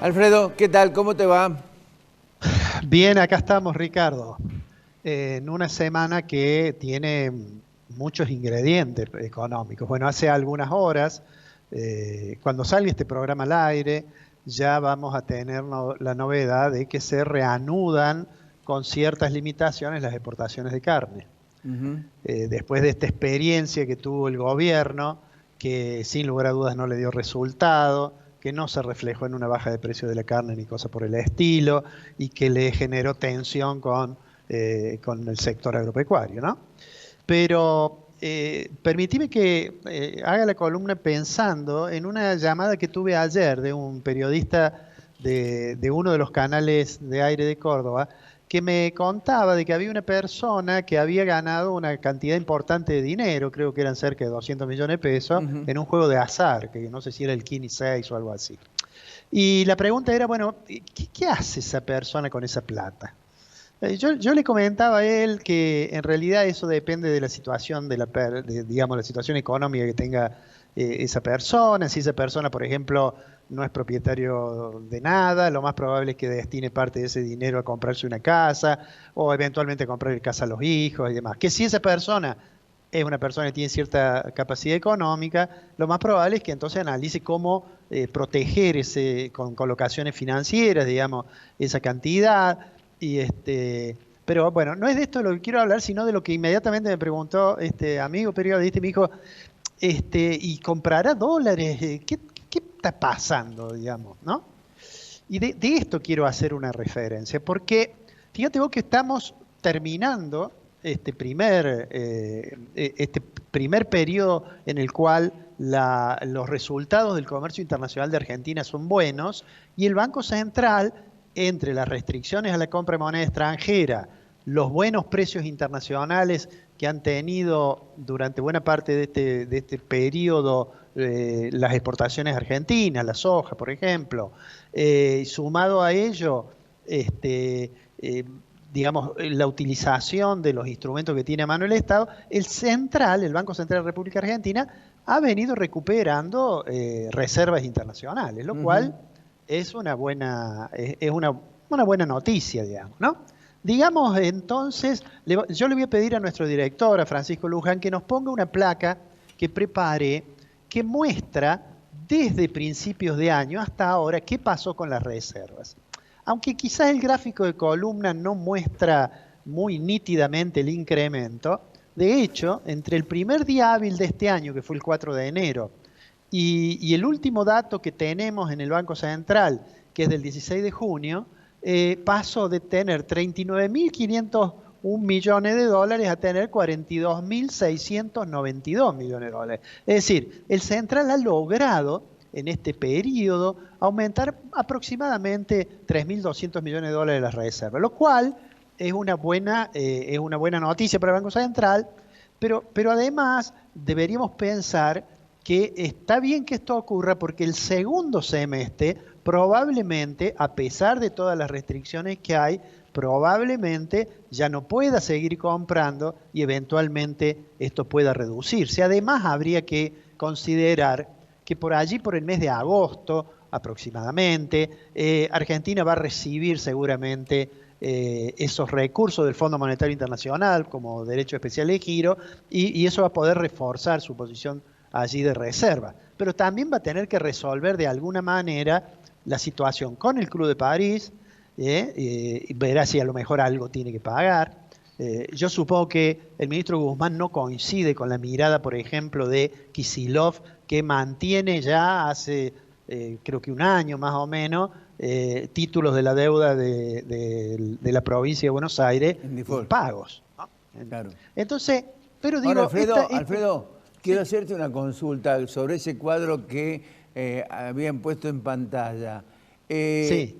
Alfredo, ¿qué tal? ¿Cómo te va? Bien, acá estamos, Ricardo, en una semana que tiene muchos ingredientes económicos. Bueno, hace algunas horas, cuando salga este programa al aire, ya vamos a tener la novedad de que se reanudan con ciertas limitaciones las exportaciones de carne. Ujú. Después de esta experiencia que tuvo el gobierno, que sin lugar a dudas no le dio resultado, que no se reflejó en una baja de precio de la carne ni cosa por el estilo, y que le generó tensión con el sector agropecuario, ¿no? Pero permitime que haga la columna pensando en una llamada que tuve ayer de un periodista de uno de los canales de aire de Córdoba, que me contaba de que había una persona que había ganado una cantidad importante de dinero, creo que eran cerca de 200 millones de pesos, Ujú. en un juego de azar, que no sé si era el Kini 6 o algo así. Y la pregunta era, bueno, ¿qué hace esa persona con esa plata? Yo le comentaba a él que en realidad eso depende de la situación digamos, la situación económica que tenga esa persona. Si esa persona, por ejemplo, no es propietario de nada, lo más probable es que destine parte de ese dinero a comprarse una casa o eventualmente a comprarle casa a los hijos y demás. Que si esa persona es una persona que tiene cierta capacidad económica, lo más probable es que entonces analice cómo proteger con colocaciones financieras, digamos, esa cantidad. Pero bueno, no es de esto de lo que quiero hablar, sino de lo que inmediatamente me preguntó este amigo periodista y me dijo, ¿y comprará dólares? ¿Qué está pasando, digamos, ¿no? Y de esto quiero hacer una referencia, porque fíjate vos que estamos terminando este primer periodo en el cual los resultados del comercio internacional de Argentina son buenos y el Banco Central, entre las restricciones a la compra de moneda extranjera, los buenos precios internacionales que han tenido durante buena parte de este periodo las exportaciones argentinas, la soja, por ejemplo, sumado a ello, este, eh, digamos, la utilización de los instrumentos que tiene a mano el Estado, el Banco Central de la República Argentina, ha venido recuperando reservas internacionales, lo Ujú. cual es una buena noticia, digamos, ¿no? Digamos entonces, yo le voy a pedir a nuestro director, a Francisco Luján, que nos ponga una placa que prepare, que muestra desde principios de año hasta ahora qué pasó con las reservas. Aunque quizás el gráfico de columna no muestra muy nítidamente el incremento, de hecho, entre el primer día hábil de este año, que fue el 4 de enero, y el último dato que tenemos en el Banco Central, que es del 16 de junio, pasó de tener 39.501 millones de dólares a tener 42.692 millones de dólares. Es decir, el Central ha logrado en este periodo aumentar aproximadamente 3.200 millones de dólares de las reservas, lo cual es una buena noticia para el Banco Central, pero además deberíamos pensar que está bien que esto ocurra porque el segundo semestre probablemente, a pesar de todas las restricciones que hay, probablemente ya no pueda seguir comprando y eventualmente esto pueda reducirse. Además, habría que considerar que por allí, por el mes de agosto aproximadamente, Argentina va a recibir seguramente esos recursos del Fondo Monetario Internacional como derecho especial de giro y eso va a poder reforzar su posición allí de reserva. Pero también va a tener que resolver de alguna manera la situación con el Club de París, verá si a lo mejor algo tiene que pagar. Yo supongo que el ministro Guzmán no coincide con la mirada, por ejemplo, de Kicillof, que mantiene ya hace creo que un año más o menos títulos de la deuda de la provincia de Buenos Aires En default, impagos, ¿no? claro. Entonces, pero Ahora, digo, Alfredo, quiero sí, hacerte una consulta sobre ese cuadro que habían puesto en pantalla. Eh, sí.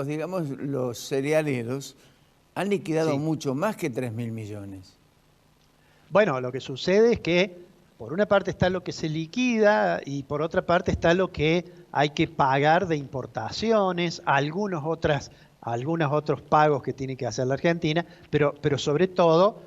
digamos, los cerealeros han liquidado Sí. mucho más que 3.000 millones. Bueno, lo que sucede es que por una parte está lo que se liquida y por otra parte está lo que hay que pagar de importaciones, algunos otros pagos que tiene que hacer la Argentina, pero sobre todo,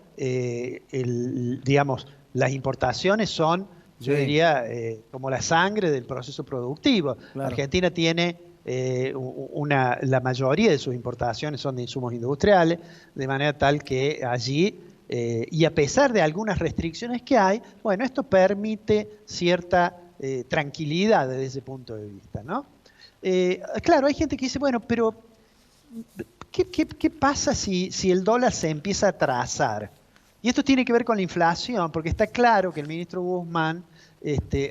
digamos, las importaciones son yo diría, como la sangre del proceso productivo. Claro. Argentina tiene la mayoría de sus importaciones son de insumos industriales, de manera tal que allí, y a pesar de algunas restricciones que hay, bueno, esto permite cierta tranquilidad desde ese punto de vista, ¿no? Claro, hay gente que dice, bueno, pero ¿qué pasa si el dólar se empieza a atrasar? Y esto tiene que ver con la inflación, porque está claro que el ministro Guzmán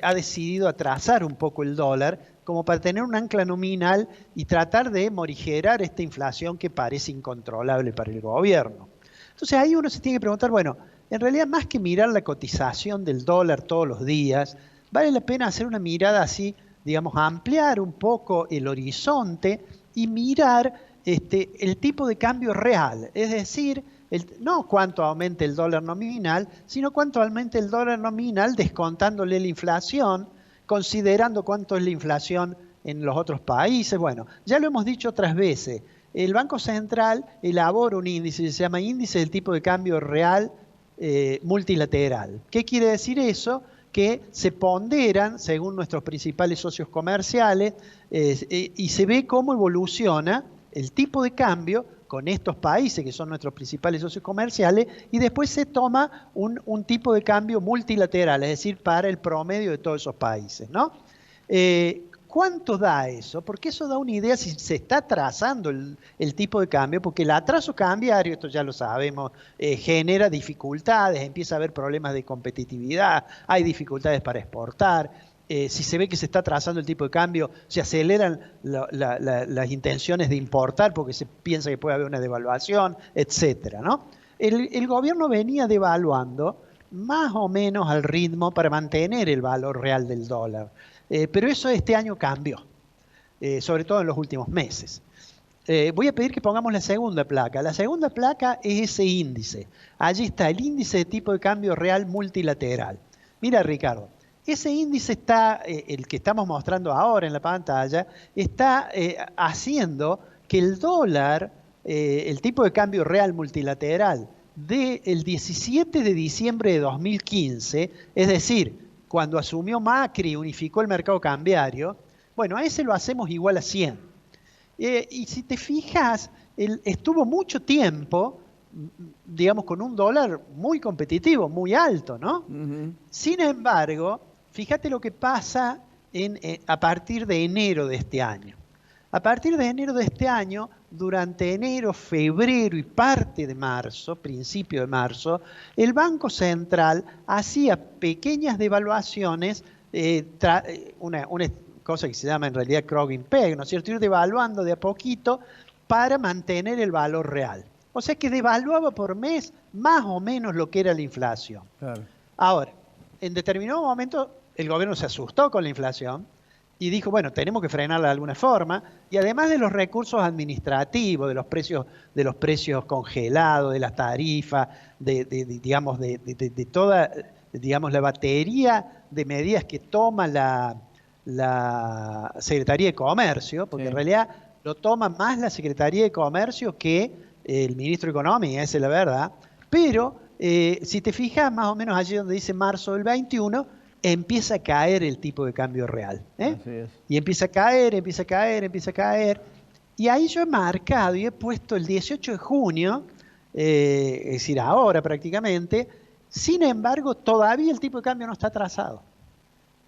ha decidido atrasar un poco el dólar como para tener un ancla nominal y tratar de morigerar esta inflación que parece incontrolable para el gobierno. Entonces ahí uno se tiene que preguntar, bueno, en realidad más que mirar la cotización del dólar todos los días, vale la pena hacer una mirada así, digamos, ampliar un poco el horizonte y mirar el tipo de cambio real, es decir, no cuánto aumente el dólar nominal, sino cuánto aumente el dólar nominal descontándole la inflación, considerando cuánto es la inflación en los otros países. Bueno, ya lo hemos dicho otras veces, el Banco Central elabora un índice que se llama índice del tipo de cambio real multilateral. ¿Qué quiere decir eso? Que se ponderan según nuestros principales socios comerciales y se ve cómo evoluciona el tipo de cambio con estos países que son nuestros principales socios comerciales y después se toma un tipo de cambio multilateral, es decir, para el promedio de todos esos países, ¿no? ¿Cuánto da eso? Porque eso da una idea si se está atrasando el tipo de cambio, porque el atraso cambiario, esto ya lo sabemos, genera dificultades, empieza a haber problemas de competitividad, hay dificultades para exportar. Si se ve que se está atrasando el tipo de cambio, se aceleran las intenciones de importar porque se piensa que puede haber una devaluación, etcétera, ¿no? El gobierno venía devaluando más o menos al ritmo para mantener el valor real del dólar. Pero eso este año cambió, sobre todo en los últimos meses. Voy a pedir que pongamos la segunda placa. La segunda placa es ese índice. Allí está el índice de tipo de cambio real multilateral. Mira, Ricardo, ese índice está, el que estamos mostrando ahora en la pantalla, está haciendo que el dólar, el tipo de cambio real multilateral del 17 de diciembre de 2015, es decir, cuando asumió Macri y unificó el mercado cambiario, bueno, a ese lo hacemos igual a 100. Y si te fijas, estuvo mucho tiempo, digamos, con un dólar muy competitivo, muy alto, ¿no? Sin embargo, fíjate lo que pasa a partir de enero de este año. A partir de enero de este año, durante enero, febrero y parte de marzo, principio de marzo, el Banco Central hacía pequeñas devaluaciones, una cosa que se llama en realidad Krogin Peg, ¿no es cierto? Ir devaluando de a poquito para mantener el valor real. O sea que devaluaba por mes más o menos lo que era la inflación. Claro. Ahora, en determinado momento el gobierno se asustó con la inflación y dijo, bueno, tenemos que frenarla de alguna forma, y además de los recursos administrativos, de los precios congelados, de las tarifas, digamos, de toda, digamos, la batería de medidas que toma la Secretaría de Comercio, porque en realidad lo toma más la Secretaría de Comercio que el Ministro de Economía, esa es la verdad, pero si te fijas, más o menos allí donde dice marzo del 21, empieza a caer el tipo de cambio real. Y empieza a caer, empieza a caer, empieza a caer. Y ahí yo he marcado y he puesto el 18 de junio, es decir, ahora prácticamente. Sin embargo, todavía el tipo de cambio no está atrasado.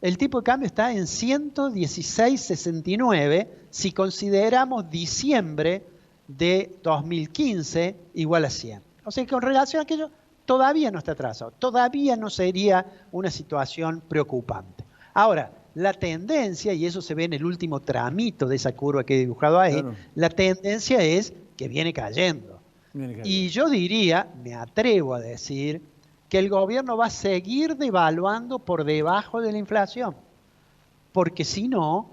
El tipo de cambio está en 116.69 si consideramos diciembre de 2015 igual a 100. O sea que con relación a aquello, todavía no está atrasado, todavía no sería una situación preocupante. Ahora, la tendencia, y eso se ve en el último tramito de esa curva que he dibujado ahí, claro, la tendencia es que viene cayendo. Y yo diría, me atrevo a decir, que el gobierno va a seguir devaluando por debajo de la inflación. Porque si no,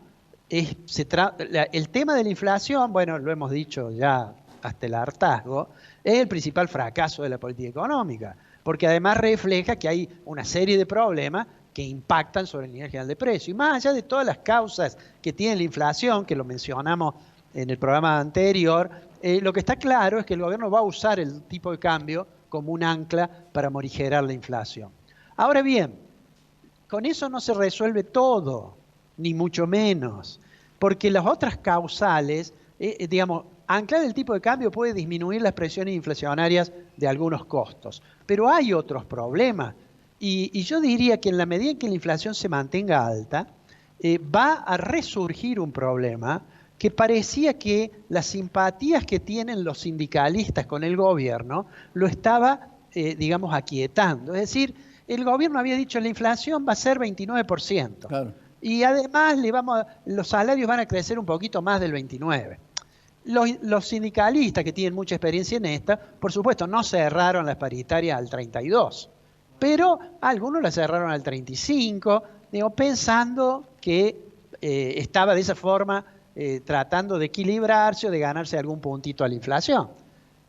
el tema de la inflación, bueno, lo hemos dicho ya hasta el hartazgo, es el principal fracaso de la política económica, porque además refleja que hay una serie de problemas que impactan sobre el nivel general de precios. Y más allá de todas las causas que tiene la inflación, que lo mencionamos en el programa anterior, lo que está claro es que el gobierno va a usar el tipo de cambio como un ancla para morigerar la inflación. Ahora bien, con eso no se resuelve todo, ni mucho menos, porque las otras causales, digamos, anclar el tipo de cambio puede disminuir las presiones inflacionarias de algunos costos, pero hay otros problemas. Y yo diría que en la medida en que la inflación se mantenga alta, va a resurgir un problema que parecía que las simpatías que tienen los sindicalistas con el gobierno lo estaba, digamos, aquietando. Es decir, el gobierno había dicho la inflación va a ser 29%. Claro. Y además los salarios van a crecer un poquito más del 29%. Los sindicalistas que tienen mucha experiencia en esta, por supuesto, no cerraron las paritarias al 32%, pero algunos las cerraron al 35%, digo, pensando que estaba de esa forma tratando de equilibrarse o de ganarse algún puntito a la inflación.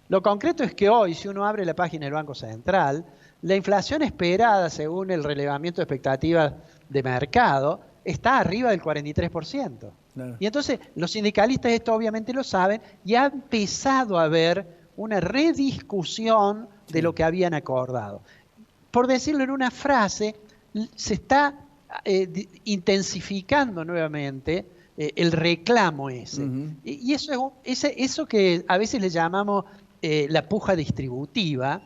Lo concreto es que hoy, si uno abre la página del Banco Central, la inflación esperada según el relevamiento de expectativas de mercado está arriba del 43%. Claro. Y entonces los sindicalistas esto obviamente lo saben y ha empezado a haber una rediscusión de lo que habían acordado. Por decirlo en una frase, se está intensificando nuevamente el reclamo ese. Y eso que a veces le llamamos la puja distributiva,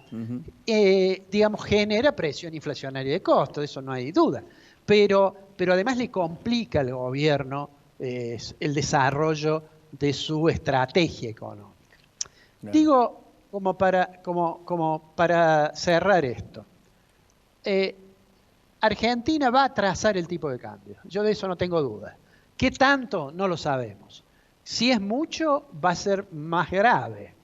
digamos, genera presión inflacionaria de costos, de eso no hay duda. Pero además le complica al gobierno el desarrollo de su estrategia económica. Claro. Digo, como para cerrar esto, Argentina va a trazar el tipo de cambio. Yo de eso no tengo duda. ¿Qué tanto? No lo sabemos. Si es mucho, va a ser más grave,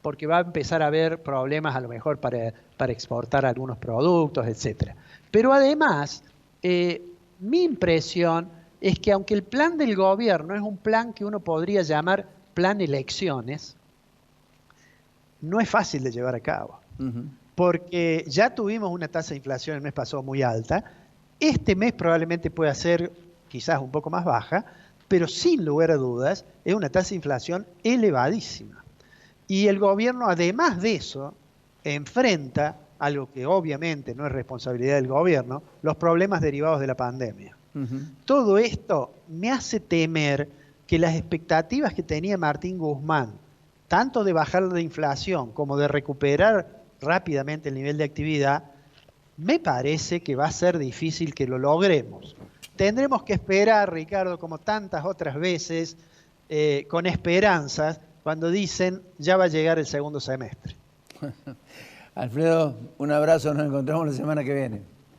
porque va a empezar a haber problemas a lo mejor para exportar algunos productos, etc. Pero además, mi impresión es que aunque el plan del gobierno es un plan que uno podría llamar plan elecciones, no es fácil de llevar a cabo. Porque ya tuvimos una tasa de inflación el mes pasado muy alta, este mes probablemente pueda ser quizás un poco más baja, pero sin lugar a dudas es una tasa de inflación elevadísima. Y el gobierno, además de eso, enfrenta algo que obviamente no es responsabilidad del gobierno, los problemas derivados de la pandemia. Todo esto me hace temer que las expectativas que tenía Martín Guzmán, tanto de bajar la inflación como de recuperar rápidamente el nivel de actividad, me parece que va a ser difícil que lo logremos. Tendremos que esperar, Ricardo, como tantas otras veces, con esperanzas, cuando dicen ya va a llegar el segundo semestre. Alfredo, un abrazo, nos encontramos la semana que viene.